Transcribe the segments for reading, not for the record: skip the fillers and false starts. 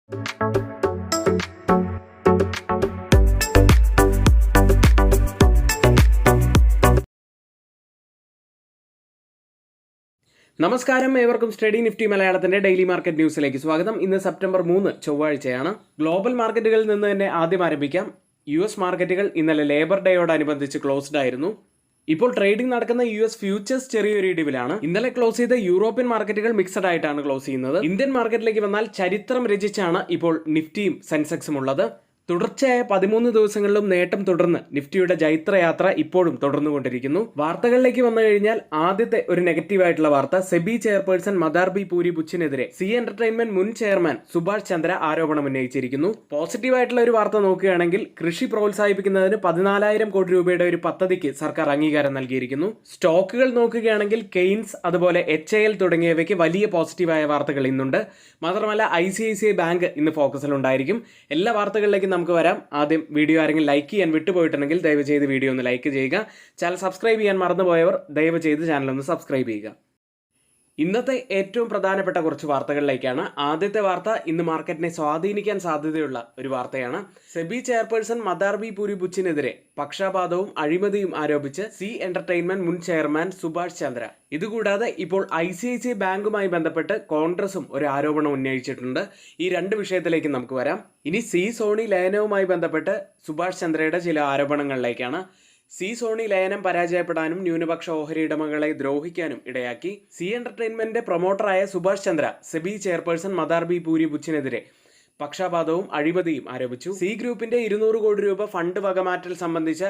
നമസ്കാരം, ഏവർക്കും study Nifty മലയാളത്തിന്റെ ഡെയിലി മാർക്കറ്റ് ന്യൂസിലേക്ക് സ്വാഗതം. ഇന്ന് സെപ്റ്റംബർ 3 ചൊവ്വാഴ്ചയാണ്. ഗ്ലോബൽ മാർക്കറ്റുകളിൽ നിന്ന് തന്നെ ആദ്യം ആരംഭിക്കാം. US മാർക്കറ്റുകൾ ഇന്നലെ ലേബർ ഡേയോടനുബന്ധിച്ച് ക്ലോസ്ഡ് ആയിരുന്നു. ഇപ്പോൾ ട്രേഡിംഗ് നടക്കുന്ന US ഫ്യൂച്ചേഴ്സ് ചെറിയൊരു ഇടിവിലാണ്. ഇന്നലെ ക്ലോസ് ചെയ്ത യൂറോപ്യൻ മാർക്കറ്റുകൾ മിക്സഡ് ആയിട്ടാണ് ക്ലോസ് ചെയ്യുന്നത്. ഇന്ത്യൻ മാർക്കറ്റിലേക്ക് വന്നാൽ ചരിത്രം രചിച്ചാണ് ഇപ്പോൾ നിഫ്റ്റിയും സെൻസെക്സും ഉള്ളത്. തുടർച്ചയായ 13 ദിവസങ്ങളിലും നേട്ടം തുടർന്ന് നിഫ്റ്റിയുടെ ജൈത്രയാത്ര ഇപ്പോഴും തുടർന്നുകൊണ്ടിരിക്കുന്നു. വാർത്തകളിലേക്ക് വന്നു കഴിഞ്ഞാൽ ആദ്യത്തെ ഒരു നെഗറ്റീവായിട്ടുള്ള വാർത്ത, സെബി ചെയർപേഴ്സൺ മദാർ ബി പൂരി ബുച്ചിനെതിരെ സി എന്റർടൈൻമെന്റ് മുൻ ചെയർമാൻ സുഭാഷ് ചന്ദ്ര ആരോപണം ഉന്നയിച്ചിരിക്കുന്നു. പോസിറ്റീവായിട്ടുള്ള ഒരു വാർത്ത നോക്കുകയാണെങ്കിൽ കൃഷി പ്രോത്സാഹിപ്പിക്കുന്നതിന് 14,000 കോടി രൂപയുടെ ഒരു പദ്ധതിക്ക് സർക്കാർ അംഗീകാരം നൽകിയിരിക്കുന്നു. സ്റ്റോക്കുകൾ നോക്കുകയാണെങ്കിൽ കെയ്ൻസ്, അതുപോലെ HAL തുടങ്ങിയവയ്ക്ക് വലിയ പോസിറ്റീവായ വാർത്തകൾ ഇന്നുണ്ട്. മാത്രമല്ല ICICI ബാങ്ക് ഇന്ന് ഫോക്കസിലുണ്ടായിരിക്കും. എല്ലാ വാർത്തകളിലേക്കും നമുക്ക് വരാം. ആദ്യം വീഡിയോ ആരെങ്കിലും ലൈക്ക് ചെയ്യാൻ വിട്ടുപോയിട്ടുണ്ടെങ്കിൽ ദയവ് ചെയ്ത് വീഡിയോ ഒന്ന് ലൈക്ക് ചെയ്യുക. ചാനൽ സബ്സ്ക്രൈബ് ചെയ്യാൻ മറന്നുപോയവർ ദയവ് ചെയ്ത് ചാനൽ ഒന്ന് സബ്സ്ക്രൈബ് ചെയ്യുക. ഇന്നത്തെ ഏറ്റവും പ്രധാനപ്പെട്ട കുറച്ച് വാർത്തകളിലേക്കാണ്. ആദ്യത്തെ വാർത്ത ഇന്ന് മാർക്കറ്റിനെ സ്വാധീനിക്കാൻ സാധ്യതയുള്ള ഒരു വാർത്തയാണ്. സെബി ചെയർപേഴ്സൺ മദാർ ബി പൂരി ബുച്ചിനെതിരെ പക്ഷപാതവും അഴിമതിയും ആരോപിച്ച് സി എന്റർടൈൻമെന്റ് മുൻ ചെയർമാൻ സുഭാഷ് ചന്ദ്ര. ഇതുകൂടാതെ ഇപ്പോൾ ICICI ബാങ്കുമായി ബന്ധപ്പെട്ട് കോൺഗ്രസും ഒരു ആരോപണം ഉന്നയിച്ചിട്ടുണ്ട്. ഈ രണ്ട് വിഷയത്തിലേക്ക് നമുക്ക് വരാം. ഇനി സോണി ലയനവുമായി ബന്ധപ്പെട്ട് സുഭാഷ് ചന്ദ്രയുടെ ചില ആരോപണങ്ങളിലേക്കാണ്. സോണി ലയനം പരാജയപ്പെടാനും ന്യൂനപക്ഷ ഓഹരി ഉടമകളെ ദ്രോഹിക്കാനും ഇടയാക്കി. സി എന്റർടൈൻമെന്റ് പ്രൊമോട്ടറായ സുഭാഷ് ചന്ദ്ര സെബി ചെയർപേഴ്സൺ മദാർ ബി പൂരി ബുച്ചിനെതിരെ പക്ഷപാതവും അഴിമതിയും ആരോപിച്ചു. സി ഗ്രൂപ്പിന്റെ 200 കോടി രൂപ ഫണ്ട് വകമാറ്റൽ സംബന്ധിച്ച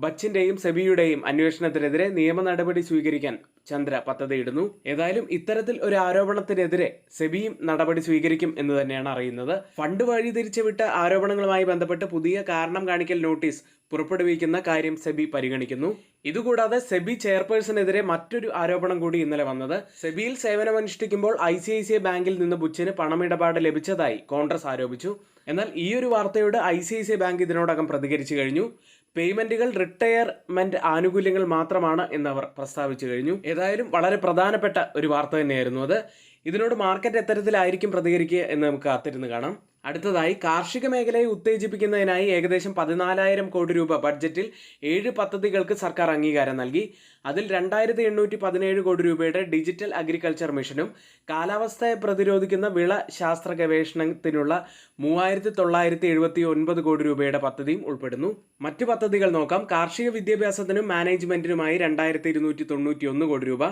ബച്ചിന്റെയും സെബിയുടെയും അന്വേഷണത്തിനെതിരെ നിയമ നടപടി സ്വീകരിക്കാൻ ചന്ദ്ര പദ്ധതിയിടുന്നു. ഏതായാലും ഇത്തരത്തിൽ ഒരു ആരോപണത്തിനെതിരെ സെബിയും നടപടി സ്വീകരിക്കും എന്ന് തന്നെയാണ് അറിയുന്നത്. ഫണ്ട് വഴിതിരിച്ചു വിട്ട ആരോപണങ്ങളുമായി ബന്ധപ്പെട്ട് പുതിയ കാരണം കാണിക്കൽ നോട്ടീസ് പുറപ്പെടുവിക്കുന്ന കാര്യം സെബി പരിഗണിക്കുന്നു. ഇതുകൂടാതെ സെബി ചെയർപേഴ്സണെതിരെ മറ്റൊരു ആരോപണം കൂടി ഇന്നലെ വന്നത്, സെബിയിൽ സേവനമനുഷ്ഠിക്കുമ്പോൾ ICICI ബാങ്കിൽ നിന്ന് ബുച്ചിന് പണമിടപാട് ലഭിച്ചതായി കോൺഗ്രസ് ആരോപിച്ചു. എന്നാൽ ഈ ഒരു വാർത്തയോട് ICICI ബാങ്ക് ഇതിനോടകം പ്രതികരിച്ചു കഴിഞ്ഞു. പേയ്മെന്റുകൾ റിട്ടയർമെന്റ് ആനുകൂല്യങ്ങൾ മാത്രമാണ് എന്നവർ പ്രസ്താവിച്ചു കഴിഞ്ഞു. ഏതായാലും വളരെ പ്രധാനപ്പെട്ട ഒരു വാർത്ത തന്നെയായിരുന്നു അത്. ഇതിനോട് മാർക്കറ്റ് എത്തരത്തിലായിരിക്കും പ്രതികരിക്കുക എന്ന് നമുക്ക് കാത്തിരുന്ന് കാണാം. അടുത്തതായി, കാർഷിക മേഖലയെ ഉത്തേജിപ്പിക്കുന്നതിനായി ഏകദേശം 14,000 കോടി രൂപ ബഡ്ജറ്റിൽ 7 പദ്ധതികൾക്ക് സർക്കാർ അംഗീകാരം നൽകി. അതിൽ 2,817 കോടി രൂപയുടെ ഡിജിറ്റൽ അഗ്രികൾച്ചർ മിഷനും കാലാവസ്ഥയെ പ്രതിരോധിക്കുന്ന വിള ശാസ്ത്ര ഗവേഷണത്തിനുള്ള 3,979 കോടി രൂപയുടെ പദ്ധതിയും ഉൾപ്പെടുന്നു. മറ്റു പദ്ധതികൾ നോക്കാം. കാർഷിക വിദ്യാഭ്യാസത്തിനും മാനേജ്മെന്റിനുമായി 2,291 കോടി രൂപ,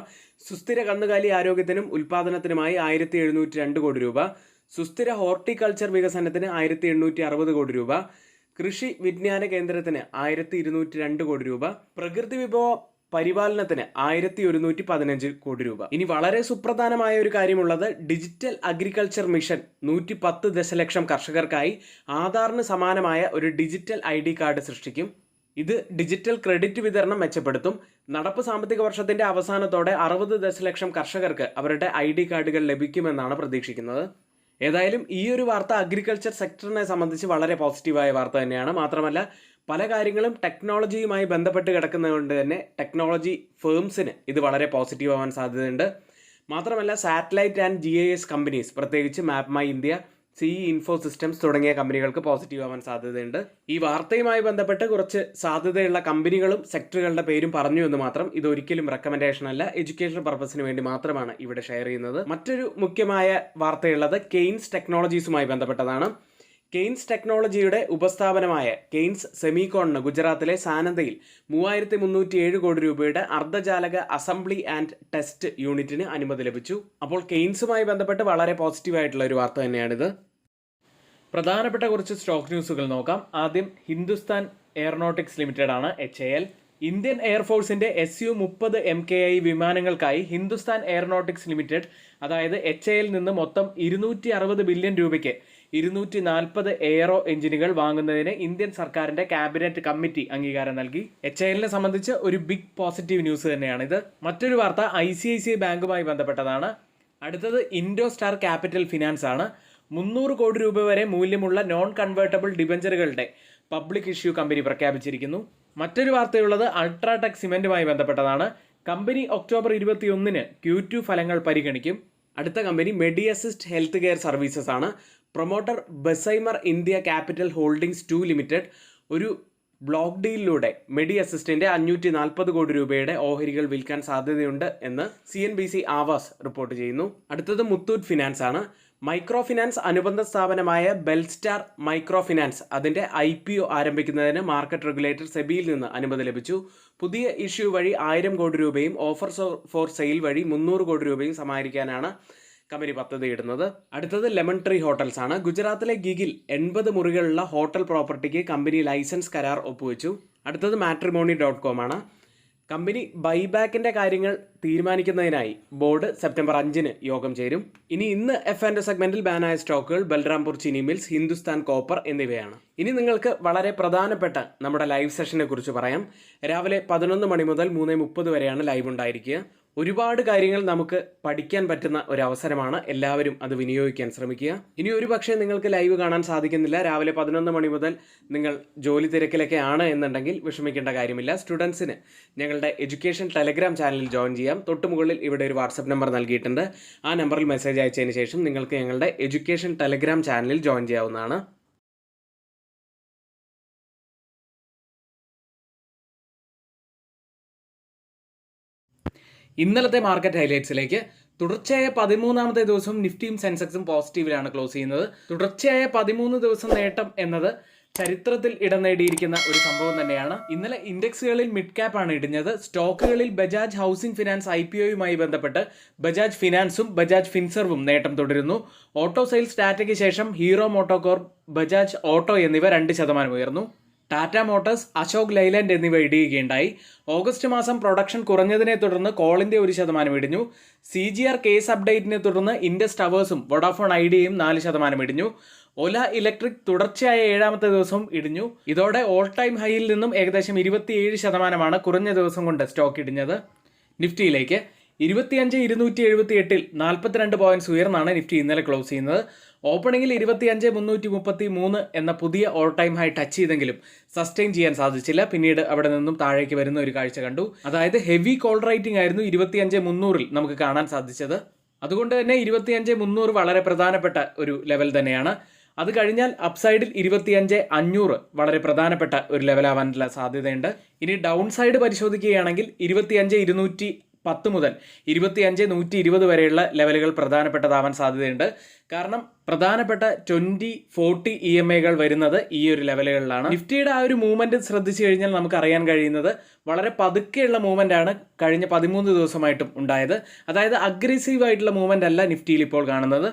സുസ്ഥിര കന്നുകാലി ആരോഗ്യത്തിനും ഉൽപാദനത്തിനുമായി 1,702 കോടി രൂപ, സുസ്ഥിര ഹോർട്ടിക്കൾച്ചർ വികസനത്തിന് 1,860 കോടി രൂപ, കൃഷി വിജ്ഞാന കേന്ദ്രത്തിന് 1,202 കോടി രൂപ, പ്രകൃതി വിഭവ പരിപാലനത്തിന് 1,115 കോടി രൂപ. ഇനി വളരെ സുപ്രധാനമായ ഒരു കാര്യമുള്ളത്, ഡിജിറ്റൽ അഗ്രികൾച്ചർ മിഷൻ 110 ദശലക്ഷം കർഷകർക്കായി ആധാറിന് സമാനമായ ഒരു ഡിജിറ്റൽ ID കാർഡ് സൃഷ്ടിക്കും. ഇത് ഡിജിറ്റൽ ക്രെഡിറ്റ് വിതരണം മെച്ചപ്പെടുത്തും. നടപ്പ് സാമ്പത്തിക വർഷത്തിന്റെ അവസാനത്തോടെ 60 ദശലക്ഷം കർഷകർക്ക് അവരുടെ ID കാർഡുകൾ ലഭിക്കുമെന്നാണ് പ്രതീക്ഷിക്കുന്നത്. ഏതായാലും ഈ ഒരു വാർത്ത അഗ്രികൾച്ചർ സെക്ടറിനെ സംബന്ധിച്ച് വളരെ പോസിറ്റീവായ വാർത്ത തന്നെയാണ്. മാത്രമല്ല പല കാര്യങ്ങളും ടെക്നോളജിയുമായി ബന്ധപ്പെട്ട് കിടക്കുന്നതുകൊണ്ട് തന്നെ ടെക്നോളജി ഫേംസിന് ഇത് വളരെ പോസിറ്റീവ് ആവാൻ സാധ്യതയുണ്ട്. മാത്രമല്ല സാറ്റലൈറ്റ് ആൻഡ് GIS കമ്പനീസ്, പ്രത്യേകിച്ച് മാപ്മൈ ഇന്ത്യ, CE ഇൻഫോ സിസ്റ്റംസ് തുടങ്ങിയ കമ്പനികൾക്ക് പോസിറ്റീവ് ആവാൻ സാധ്യതയുണ്ട്. ഈ വാർത്തയുമായി ബന്ധപ്പെട്ട് കുറച്ച് സാധ്യതയുള്ള കമ്പനികളും സെക്ടറുകളുടെ പേരും പറഞ്ഞു എന്ന് മാത്രം. ഇതൊരിക്കലും റെക്കമെൻഡേഷൻ അല്ല, എഡ്യൂക്കേഷൻ പർപ്പസിന് വേണ്ടി മാത്രമാണ് ഇവിടെ ഷെയർ ചെയ്യുന്നത്. മറ്റൊരു മുഖ്യമായ വാർത്തയുള്ളത് കെയ്ൻസ് ടെക്നോളജീസുമായി ബന്ധപ്പെട്ടതാണ്. കെയ്ൻസ് ടെക്നോളജിയുടെ ഉപസ്ഥാപനമായ കെയ്ൻസ് സെമികോണിന് ഗുജറാത്തിലെ സാനന്ദയിൽ 3,307 കോടി രൂപയുടെ അർദ്ധചാലക അസംബ്ലി ആൻഡ് ടെസ്റ്റ് യൂണിറ്റിന് അനുമതി ലഭിച്ചു. അപ്പോൾ കെയ്ൻസുമായി ബന്ധപ്പെട്ട് വളരെ പോസിറ്റീവായിട്ടുള്ള ഒരു വാർത്ത തന്നെയാണിത്. പ്രധാനപ്പെട്ട കുറച്ച് സ്റ്റോക്ക് ന്യൂസുകൾ നോക്കാം. ആദ്യം ഹിന്ദുസ്ഥാൻ എയറോനോട്ടിക്സ് ലിമിറ്റഡ് ആണ്, HAL. ഇന്ത്യൻ എയർഫോഴ്സിന്റെ SU-30 MKI വിമാനങ്ങൾക്കായി ഹിന്ദുസ്ഥാൻ എയറോനോട്ടിക്സ് ലിമിറ്റഡ്, അതായത് HAL നിന്ന് മൊത്തം 260 ബില്യൺ രൂപയ്ക്ക് 240 എയറോ എഞ്ചിനുകൾ വാങ്ങുന്നതിന് ഇന്ത്യൻ സർക്കാരിന്റെ ക്യാബിനറ്റ് കമ്മിറ്റി അംഗീകാരം നൽകി. HALനെ സംബന്ധിച്ച് ഒരു ബിഗ് പോസിറ്റീവ് ന്യൂസ് തന്നെയാണിത്. മറ്റൊരു വാർത്ത ICICI ബാങ്കുമായി ബന്ധപ്പെട്ടതാണ്. അടുത്തത് ഇൻഡോസ്റ്റാർ ക്യാപിറ്റൽ ഫിനാൻസ് ആണ്. 300 കോടി രൂപ വരെ മൂല്യമുള്ള നോൺ കൺവേർട്ടബിൾ ഡിബഞ്ചറുകളുടെ പബ്ലിക് ഇഷ്യൂ കമ്പനി പ്രഖ്യാപിച്ചിരിക്കുന്നു. മറ്റൊരു വാർത്തയുള്ളത് അൾട്രാടെക് സിമെന്റുമായി ബന്ധപ്പെട്ടതാണ്. കമ്പനി ഒക്ടോബർ 21 Q2 ഫലങ്ങൾ പരിഗണിക്കും. അടുത്ത company Medi Assist health care services ആണ്. Promoter Bessemer India Capital Holdings 2 limited ഒരു ബ്ലോക്ക് ഡീലിലൂടെ മെഡി അസിസ്റ്റിന്റെ 540 കോടി രൂപയുടെ ഓഹരികൾ വിൽക്കാൻ സാധ്യതയുണ്ട് എന്ന് CNBC ആവാസ് റിപ്പോർട്ട് ചെയ്യുന്നു. അടുത്തത് മുത്തൂറ്റ് ഫിനാൻസ് ആണ്. മൈക്രോ ഫിനാൻസ് അനുബന്ധ സ്ഥാപനമായ ബെൽസ്റ്റാർ മൈക്രോ ഫിനാൻസ് അതിന്റെ IPO ആരംഭിക്കുന്നതിന് മാർക്കറ്റ് റെഗുലേറ്റർ സെബിയിൽ നിന്ന് അനുമതി ലഭിച്ചു. പുതിയ ഇഷ്യൂ വഴി 1000 കോടി രൂപയും ഓഫർ ഫോർ സെയിൽ വഴി 300 കോടി രൂപയും സമാഹരിക്കാനാണ് കമ്പനി പദ്ധതിയിടുന്നത്. അടുത്തത് ലെമൺ ട്രീ ഹോട്ടൽസ് ആണ്. ഗുജറാത്തിലെ ഗിഗിൽ 80 മുറികളുള്ള ഹോട്ടൽ പ്രോപ്പർട്ടിക്ക് കമ്പനി ലൈസൻസ് കരാർ ഒപ്പുവെച്ചു. അടുത്തത് matrimony.com ആണ്. കമ്പനി ബൈബാക്കിന്റെ കാര്യങ്ങൾ തീരുമാനിക്കുന്നതിനായി ബോർഡ് സെപ്റ്റംബർ 5-ന് യോഗം ചേരും. ഇന്ന് F&O സെഗ്മെന്റിൽ ബാനായ സ്റ്റോക്കുകൾ ബൽറാംപൂർ ചിനി മിൽസ്, ഹിന്ദുസ്ഥാൻ കോപ്പർ എന്നിവയാണ്. ഇനി നിങ്ങൾക്ക് വളരെ പ്രധാനപ്പെട്ട നമ്മുടെ ലൈവ് സെഷനെ കുറിച്ച് പറയാം. രാവിലെ 11 മണി മുതൽ 3:30 വരെയാണ് ലൈവ് ഉണ്ടായിരിക്കുക. ഒരുപാട് കാര്യങ്ങൾ നമുക്ക് പഠിക്കാൻ പറ്റുന്ന ഒരു അവസരമാണ്. എല്ലാവരും അത് വിനിയോഗിക്കാൻ ശ്രമിക്കുക. ഇനി ഒരു പക്ഷേ നിങ്ങൾക്ക് ലൈവ് കാണാൻ സാധിക്കുന്നില്ല, രാവിലെ 11 മണി മുതൽ നിങ്ങൾ ജോലി തിരക്കിലൊക്കെ ആണ് എന്നുണ്ടെങ്കിൽ വിഷമിക്കേണ്ട കാര്യമില്ല. സ്റ്റുഡൻസിന് ഞങ്ങളുടെ എഡ്യൂക്കേഷൻ ടെലഗ്രാം ചാനലിൽ ജോയിൻ ചെയ്യാം. തൊട്ട് മുകളിൽ ഇവിടെ ഒരു വാട്സപ്പ് നമ്പർ നൽകിയിട്ടുണ്ട്. ആ നമ്പറിൽ മെസ്സേജ് അയച്ചതിന് ശേഷം നിങ്ങൾക്ക് ഞങ്ങളുടെ എഡ്യൂക്കേഷൻ ടെലഗ്രാം ചാനലിൽ ജോയിൻ ചെയ്യാവുന്നതാണ്. ഇന്നലത്തെ മാർക്കറ്റ് ഹൈലൈറ്റ്സിലേക്ക്. തുടർച്ചയായ 13ാമത്തെ ദിവസവും നിഫ്റ്റിയും സെൻസെക്സും പോസിറ്റീവിലാണ് ക്ലോസ് ചെയ്യുന്നത്. തുടർച്ചയായ 13 ദിവസം നേട്ടം എന്നത് ചരിത്രത്തിൽ ഇടം നേടിയിരിക്കുന്ന ഒരു സംഭവം തന്നെയാണ്. ഇന്നലെ ഇൻഡെക്സുകളിൽ മിഡ് ക്യാപ്പ് ആണ് ഇടിഞ്ഞത്. സ്റ്റോക്കുകളിൽ ബജാജ് ഹൗസിംഗ് ഫിനാൻസ് IPOയുമായി ബന്ധപ്പെട്ട് ബജാജ് ഫിനാൻസും ബജാജ് ഫിൻസർവും നേട്ടം തുടരുന്നു. ഓട്ടോ സെയിൽസ് ഡാറ്റയ്ക്ക് ശേഷം ഹീറോ മോട്ടോകോർപ്പ്, ബജാജ് ഓട്ടോ എന്നിവ 2% ഉയർന്നു. ടാറ്റ മോട്ടോഴ്സ്, അശോക് ലൈലാൻഡ് എന്നിവ ഇടിയുകയുണ്ടായി. ഓഗസ്റ്റ് മാസം പ്രൊഡക്ഷൻ കുറഞ്ഞതിനെ തുടർന്ന് കോളിന്റെ 1% ഇടിഞ്ഞു. CGR കേസ് അപ്ഡേറ്റിനെ തുടർന്ന് ഇൻഡസ് ടവേഴ്സും വോഡാഫോൺ ഐഡിയയും 4% ഇടിഞ്ഞു. ഓല ഇലക്ട്രിക് തുടർച്ചയായ 7ാമത്തെ ദിവസവും ഇടിഞ്ഞു. ഇതോടെ ഓൾ ടൈം ഹൈയിൽ നിന്നും ഏകദേശം 27% കുറഞ്ഞ ദിവസം കൊണ്ട് സ്റ്റോക്ക് ഇടിഞ്ഞത്. നിഫ്റ്റിയിലേക്ക് 25,278-ൽ 42 പോയിന്റ്സ് ഉയർന്നാണ് നിഫ്റ്റി ഇന്നലെ ക്ലോസ് ചെയ്യുന്നത്. ഓപ്പണിംഗിൽ 25,333 എന്ന പുതിയ ഓൾ ടൈം ഹൈ ടച്ച് ചെയ്തെങ്കിലും സസ്റ്റെയിൻ ചെയ്യാൻ സാധിച്ചില്ല. പിന്നീട് അവിടെ നിന്നും താഴേക്ക് വരുന്ന ഒരു കാഴ്ച കണ്ടു. അതായത് ഹെവി കോൾ റൈറ്റിംഗ് ആയിരുന്നു 25,300-ൽ നമുക്ക് കാണാൻ സാധിച്ചത്. അതുകൊണ്ട് തന്നെ 25,300 വളരെ പ്രധാനപ്പെട്ട ഒരു ലെവൽ തന്നെയാണ്. അത് കഴിഞ്ഞാൽ അപ്സൈഡിൽ 25,500 വളരെ പ്രധാനപ്പെട്ട ഒരു ലെവലാവാനുള്ള സാധ്യതയുണ്ട്. ഇനി ഡൗൺ സൈഡ് പരിശോധിക്കുകയാണെങ്കിൽ 25,210 മുതൽ 25,120 വരെയുള്ള ലെവലുകൾ പ്രധാനപ്പെട്ടതാവാൻ സാധ്യതയുണ്ട്. കാരണം പ്രധാനപ്പെട്ട 20-40 EMAകൾ വരുന്നത് ഈ ഒരു ലെവലുകളിലാണ്. നിഫ്റ്റിയുടെ ആ ഒരു മൂവ്മെന്റ് ശ്രദ്ധിച്ചു കഴിഞ്ഞാൽ നമുക്ക് അറിയാൻ കഴിയുന്നത് വളരെ പതുക്കെയുള്ള മൂവ്മെന്റ് ആണ് കഴിഞ്ഞ 13 ദിവസമായിട്ടും ഉണ്ടായത്. അതായത് അഗ്രസീവ് ആയിട്ടുള്ള മൂവ്മെന്റ് അല്ല നിഫ്റ്റിയിൽ ഇപ്പോൾ കാണുന്നത്.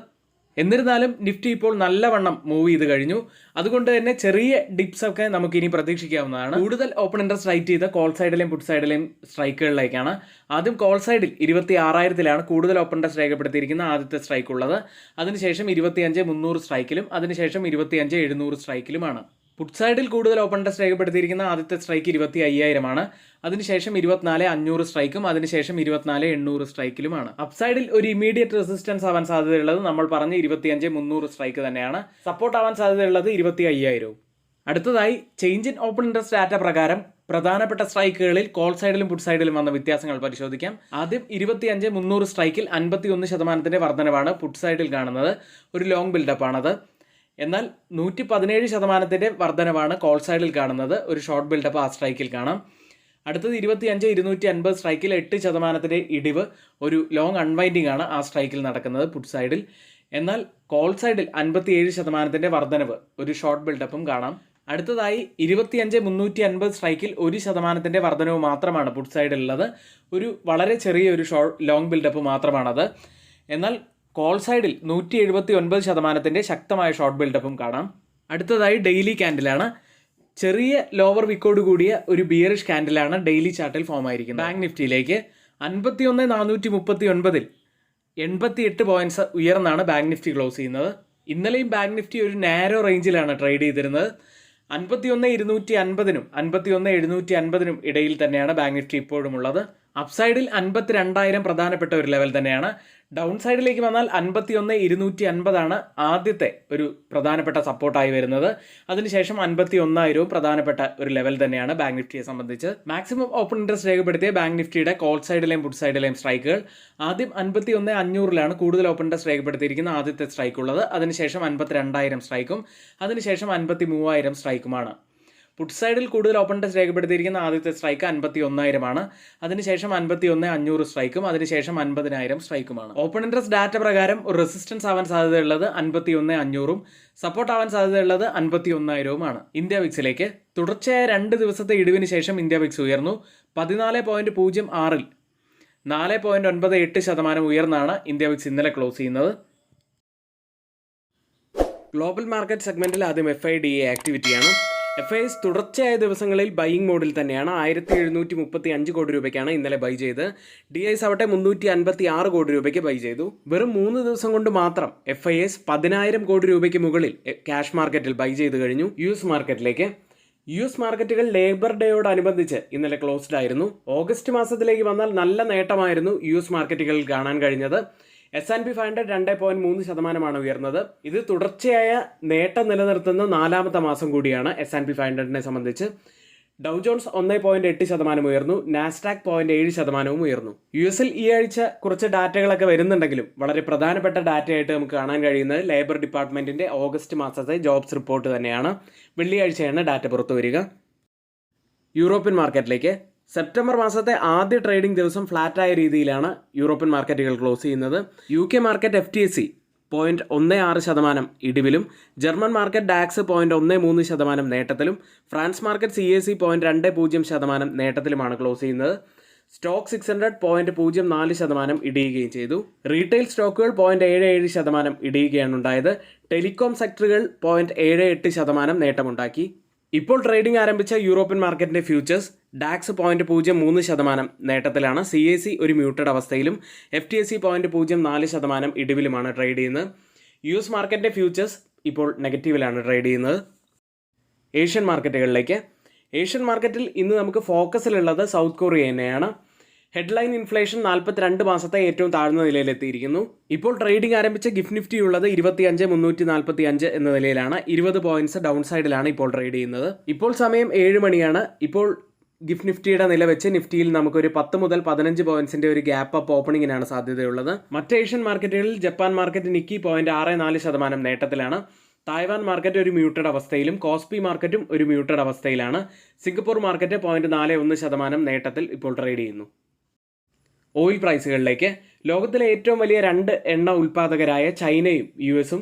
എന്നിരുന്നാലും നിഫ്റ്റി ഇപ്പോൾ നല്ലവണ്ണം മൂവ് ചെയ്ത് കഴിഞ്ഞു. അതുകൊണ്ട് തന്നെ ചെറിയ ഡിപ്സ് ഒക്കെ നമുക്ക് ഇനി പ്രതീക്ഷിക്കാവുന്നതാണ്. കൂടുതൽ ഓപ്പൺ ഇൻട്രസ്റ്റ് റൈറ്റ് ചെയ്ത കോൾ സൈഡിലെയും പുട്ട് സൈഡിലെയും സ്ട്രൈക്കുകളിലേക്കാണ്. ആദ്യം കോൾ സൈഡിൽ 26,000-ലാണ് കൂടുതൽ ഓപ്പൺ ഇൻട്രസ്റ്റ് രേഖപ്പെടുത്തിയിരിക്കുന്ന ആദ്യത്തെ സ്ട്രൈക്ക് ഉള്ളത്. അതിനുശേഷം 25,300 സ്ട്രൈക്കിലും അതിനുശേഷം 25,700 സ്ട്രൈക്കിലുമാണ്. പുട്ട് സൈഡിൽ കൂടുതൽ ഓപ്പൺ ഇൻട്രസ്റ്റ് രേഖപ്പെടുത്തിയിരിക്കുന്ന ആദ്യത്തെ സ്ട്രൈക്ക് 25,000-ആണ്. അതിനുശേഷം 24,500 സ്ട്രൈക്കും അതിനുശേഷം 24,800 സ്ട്രൈക്കിലുമാണ്. അപ്സൈഡിൽ ഒരു ഇമീഡിയറ്റ് റെസിസ്റ്റൻസ് ആവാൻ സാധ്യതയുള്ളത് നമ്മൾ പറഞ്ഞ 25,300 സ്ട്രൈക്ക് തന്നെയാണ്. സപ്പോർട്ട് ആവാൻ സാധ്യതയുള്ളത് 25,000. അടുത്തതായി change in open interest data പ്രകാരം പ്രധാനപ്പെട്ട സ്ട്രൈക്കുകളിൽ കോൾ സൈഡിലും പുട്ട് സൈഡിലും വന്ന വ്യത്യാസങ്ങൾ പരിശോധിക്കാം. ആദ്യം 25,300 സ്ട്രൈക്കിൽ 51% വർധനവാണ് പുട്ട് സൈഡിൽ കാണുന്നത്. ഒരു ലോങ് ബിൽഡപ്പ് ആണത്. എന്നാൽ 117% വർധനവാണ് കോൾ സൈഡിൽ കാണുന്നത്. ഒരു ഷോർട്ട് ബിൽഡപ്പ് ആ സ്ട്രൈക്കിൽ കാണാം. അടുത്തത് 25,250 സ്ട്രൈക്കിൽ 8% ഇടിവ്, ഒരു ലോങ് അൺവൈൻഡിങ് ആണ് ആ സ്ട്രൈക്കിൽ നടക്കുന്നത് പുട്ട് സൈഡിൽ. എന്നാൽ കോൾ സൈഡിൽ 57% വർധനവ്, ഒരു ഷോർട്ട് ബിൽഡപ്പും കാണാം. അടുത്തതായി 25,350 സ്ട്രൈക്കിൽ 1% വർധനവ് മാത്രമാണ് പുട്ട് സൈഡിലുള്ളത്. ഒരു വളരെ ചെറിയ ഒരു ലോങ് ബിൽഡപ്പ് മാത്രമാണത്. എന്നാൽ കോൾ സൈഡിൽ 179% ശക്തമായ ഷോർട്ട് ബിൽഡപ്പും കാണാം. അടുത്തതായി ഡെയിലി ക്യാൻഡിലാണ്. ചെറിയ ലോവർ വിക്കോട് കൂടിയ ഒരു ബിയറിഷ് ക്യാൻഡിലാണ് ഡെയിലി ചാർട്ടിൽ ഫോം ആയിരിക്കുന്നത്. ബാങ്ക് നിഫ്റ്റിയിലേക്ക് 51,439-ൽ 88 പോയിന്റ്സ് ഉയർന്നാണ് ബാങ്ക് നിഫ്റ്റി ക്ലോസ് ചെയ്യുന്നത്. ഇന്നലെയും ബാങ്ക് നിഫ്റ്റി ഒരു നാരോ റേഞ്ചിലാണ് ട്രേഡ് ചെയ്തിരുന്നത്. 51,250-നും 51,750-നും ഇടയിൽ തന്നെയാണ് ബാങ്ക് നിഫ്റ്റി ഇപ്പോഴും ഉള്ളത്. അപ്സൈഡിൽ 52,000 പ്രധാനപ്പെട്ട ഒരു ലെവൽ തന്നെയാണ്. ഡൗൺ സൈഡിലേക്ക് വന്നാൽ 51,250 ആദ്യത്തെ ഒരു പ്രധാനപ്പെട്ട സപ്പോർട്ടായി വരുന്നത്. അതിനുശേഷം 51,000 പ്രധാനപ്പെട്ട ഒരു ലെവൽ തന്നെയാണ് ബാങ്ക് നിഫ്റ്റിയെ സംബന്ധിച്ച്. മാക്സിമം ഓപ്പൺ ഇൻട്രസ്റ്റ് രേഖപ്പെടുത്തിയ ബാങ്ക് നിഫ്റ്റിയുടെ കോൾ സൈഡിലെയും പുട്ട് സൈഡിലെയും സ്ട്രൈക്കുകൾ ആദ്യം 51,500 കൂടുതൽ ഓപ്പൺ ഇൻട്രസ്റ്റ് രേഖപ്പെടുത്തിയിരിക്കുന്ന ആദ്യത്തെ സ്ട്രൈക്ക് ഉള്ളത്. അതിനുശേഷം 52,000 സ്ട്രൈക്കും അതിനുശേഷം 53,000 സ്ട്രൈക്കുമാണ്. പുട്ട് സൈഡിൽ കൂടുതൽ ഓപ്പൺ ടെസ്റ്റ് രേഖപ്പെടുത്തിയിരിക്കുന്ന ആദ്യത്തെ സ്ട്രൈക്ക് 51,000 അതിനുശേഷം 51,500 സ്ട്രൈക്കും അതിനുശേഷം 50,000 സ്ട്രൈക്കുമാണ്. ഓപ്പൺ ഇൻട്രസ്റ്റ് ഡാറ്റ പ്രകാരം ഒരു റെസിസ്റ്റൻസ് ആവാൻ സാധ്യതയുള്ളത് 51,500 സപ്പോർട്ട് ആവാൻ സാധ്യതയുള്ളത് 51,000 ഇന്ത്യ വിക്സിലേക്ക് തുടർച്ചയായ 2 ദിവസത്തെ ഇടിവിന് ശേഷം ഇന്ത്യ വിക്സ് ഉയർന്നു. 14.06-ൽ 4.98% ഉയർന്നാണ് ഇന്ത്യ വിക്സ് ഇന്നലെ ക്ലോസ് ചെയ്യുന്നത്. ഗ്ലോബൽ മാർക്കറ്റ് സെഗ്മെന്റിൽ ആദ്യം FIDA ആക്ടിവിറ്റിയാണ്. FIS തുടർച്ചയായ ദിവസങ്ങളിൽ ബൈയിങ് മോഡിൽ തന്നെയാണ്. 1,735 കോടി രൂപയ്ക്കാണ് ഇന്നലെ ബൈ ചെയ്ത്. DIs ആവട്ടെ 356 കോടി രൂപയ്ക്ക് ബൈ ചെയ്തു. വെറും 3 ദിവസം കൊണ്ട് മാത്രം FIS 10,000 കോടി രൂപയ്ക്ക് മുകളിൽ ക്യാഷ് മാർക്കറ്റിൽ ബൈ ചെയ്ത് കഴിഞ്ഞു. US മാർക്കറ്റിലേക്ക് മാർക്കറ്റുകൾ ലേബർ ഡേയോടനുബന്ധിച്ച് ഇന്നലെ ക്ലോസ്ഡ് ആയിരുന്നു. ഓഗസ്റ്റ് മാസത്തിലേക്ക് വന്നാൽ നല്ല നേട്ടമായിരുന്നു US മാർക്കറ്റുകളിൽ കാണാൻ കഴിഞ്ഞത്. S&P 500 2.3% ഉയർന്നത്. ഇത് തുടർച്ചയായ നേട്ടം നിലനിർത്തുന്ന 4ാമത്തെ മാസം കൂടിയാണ് S&P 500നെ സംബന്ധിച്ച്. ഡൗ ജോൺസ് 1.8% ഉയർന്നു. നാസ്ഡാക്ക് 0.7% ഉയർന്നു. US ഈ ആഴ്ച കുറച്ച് ഡാറ്റകളൊക്കെ വരുന്നുണ്ടെങ്കിലും വളരെ പ്രധാനപ്പെട്ട ഡാറ്റയായിട്ട് നമുക്ക് കാണാൻ കഴിയുന്നത് ലേബർ ഡിപ്പാർട്ട്മെന്റിന്റെ ഓഗസ്റ്റ് മാസത്തെ ജോബ്സ് റിപ്പോർട്ട് തന്നെയാണ്. വെള്ളിയാഴ്ചയാണ് ഡാറ്റ പുറത്തു വരിക. യൂറോപ്യൻ മാർക്കറ്റിലേക്ക് സെപ്റ്റംബർ മാസത്തെ ആദ്യ ട്രേഡിംഗ് ദിവസം ഫ്ലാറ്റായ രീതിയിലാണ് യൂറോപ്യൻ മാർക്കറ്റുകൾ ക്ലോസ് ചെയ്യുന്നത്. UK മാർക്കറ്റ് FTSE 0.16% ഇടിവിലും ജർമ്മൻ മാർക്കറ്റ് ഡാക്സ് 0.13% നേട്ടത്തിലും ഫ്രാൻസ് മാർക്കറ്റ് CAC 0.20% നേട്ടത്തിലുമാണ് ക്ലോസ് ചെയ്യുന്നത്. സ്റ്റോക്ക് 600 0.04% ഇടിയുകയും ചെയ്തു. റീറ്റെയിൽ സ്റ്റോക്കുകൾ 0.77% ഇടിയുകയാണ് ഉണ്ടായത്. ടെലികോം സെക്ടറുകൾ 0.78% നേട്ടമുണ്ടാക്കി. ഇപ്പോൾ ട്രേഡിംഗ് ആരംഭിച്ച യൂറോപ്യൻ മാർക്കറ്റിന്റെ ഫ്യൂച്ചേഴ്സ് ഡാക്സ് 0.03% നേട്ടത്തിലാണ്. CAC ഒരു മ്യൂട്ടഡ് അവസ്ഥയിലും FTSE 0.04% ഇടിവിലുമാണ് ട്രേഡ് ചെയ്യുന്നത്. US മാർക്കറ്റിന്റെ ഫ്യൂച്ചേഴ്സ് ഇപ്പോൾ നെഗറ്റീവിലാണ് ട്രേഡ് ചെയ്യുന്നത്. ഏഷ്യൻ മാർക്കറ്റുകളിലേക്ക് ഏഷ്യൻ മാർക്കറ്റിൽ ഇന്ന് നമുക്ക് ഫോക്കസിലുള്ളത് സൗത്ത് കൊറിയ തന്നെയാണ്. ഹെഡ്ലൈൻ ഇൻഫ്ലേഷൻ 42 മാസത്തെ ഏറ്റവും താഴ്ന്ന നിലയിലെത്തിയിരിക്കുന്നു. ഇപ്പോൾ ട്രേഡിംഗ് ആരംഭിച്ച ഗിഫ്റ്റ് നിഫ്റ്റി ഉള്ളത് 25,345 എന്ന നിലയിലാണ്. 20 പോയിന്റ്സ് ഡൗൺ സൈഡിലാണ് ഇപ്പോൾ ട്രേഡ് ചെയ്യുന്നത്. ഇപ്പോൾ സമയം 7 മണിയാണ്. ഇപ്പോൾ ഗിഫ്റ്റ് നിഫ്റ്റിയുടെ നില വെച്ച് നിഫ്റ്റിയിൽ നമുക്കൊരു 10 മുതൽ 15 പോയിന്റ്സിന്റെ ഒരു ഗ്യാപ്പ് അപ്പ് ഓപ്പണിങ്ങിനാണ് സാധ്യതയുള്ളത്. മറ്റ് ഏഷ്യൻ മാർക്കറ്റുകളിൽ ജപ്പാൻ മാർക്കറ്റ് നിക്കി 0.64% നേട്ടത്തിലാണ്. തായ്വാൻ മാർക്കറ്റ് ഒരു മ്യൂട്ടഡ് അവസ്ഥയിലും കോസ്പി മാർക്കറ്റും ഒരു മ്യൂട്ടഡ് അവസ്ഥയിലാണ്. സിംഗപ്പൂർ മാർക്കറ്റ് 0.41% നേട്ടത്തിൽ ഇപ്പോൾ ട്രേഡ് ചെയ്യുന്നു. ഓയിൽ പ്രൈസുകളിലേക്ക് ലോകത്തിലെ ഏറ്റവും വലിയ 2 എണ്ണ ഉൽപ്പാദകരായ ചൈനയും US-ഉം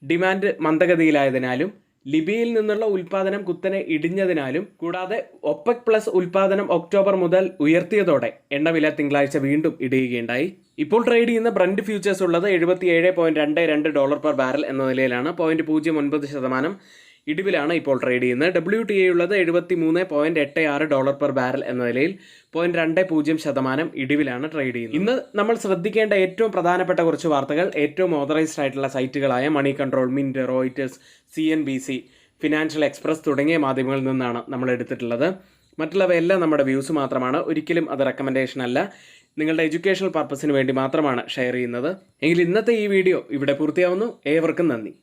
ഡിമാൻഡ് മന്ദഗതിയിലായതിനാലും ലിബിയയിൽ നിന്നുള്ള ഉൽപ്പാദനം കുത്തനെ ഇടിഞ്ഞതിനാലും കൂടാതെ OPEC പ്ലസ് ഉൽപ്പാദനം ഒക്ടോബർ മുതൽ ഉയർത്തിയതോടെ എണ്ണവില തിങ്കളാഴ്ച വീണ്ടും ഇടിയുകയുണ്ടായി. ഇപ്പോൾ ട്രേഡ് ചെയ്യുന്ന ബ്രന്റ് ഫ്യൂച്ചേഴ്സ് ഉള്ളത് $77.22 പെർ ബാരൽ എന്ന നിലയിലാണ്. 0.09% ഇടിവിലാണ് ഇപ്പോൾ ട്രേഡ് ചെയ്യുന്നത്. WTI ഉള്ളത് $73.86 പെർ ബാരൽ എന്ന നിലയിൽ 0.20% ഇടിവിലാണ് ട്രേഡ് ചെയ്യുന്നത്. ഇന്ന് നമ്മൾ ശ്രദ്ധിക്കേണ്ട ഏറ്റവും പ്രധാനപ്പെട്ട കുറച്ച് വാർത്തകൾ ഏറ്റവും ഓതറൈസ്ഡ് ആയിട്ടുള്ള സൈറ്റുകളായ Moneycontrol, Mint, Reuters, CNBC, Financial Express തുടങ്ങിയ മാധ്യമങ്ങളിൽ നിന്നാണ് നമ്മൾ എടുത്തിട്ടുള്ളത്. മറ്റുള്ളവയെല്ലാം നമ്മുടെ വ്യൂസ് മാത്രമാണ്. ഒരിക്കലും അത് റെക്കമെൻഡേഷൻ അല്ല. നിങ്ങളുടെ എഡ്യൂക്കേഷണൽ പർപ്പസിന് വേണ്ടി മാത്രമാണ് ഷെയർ ചെയ്യുന്നത്. എങ്കിൽ ഇന്നത്തെ ഈ വീഡിയോ ഇവിടെ പൂർത്തിയാവുന്നു. ഏവർക്കും നന്ദി.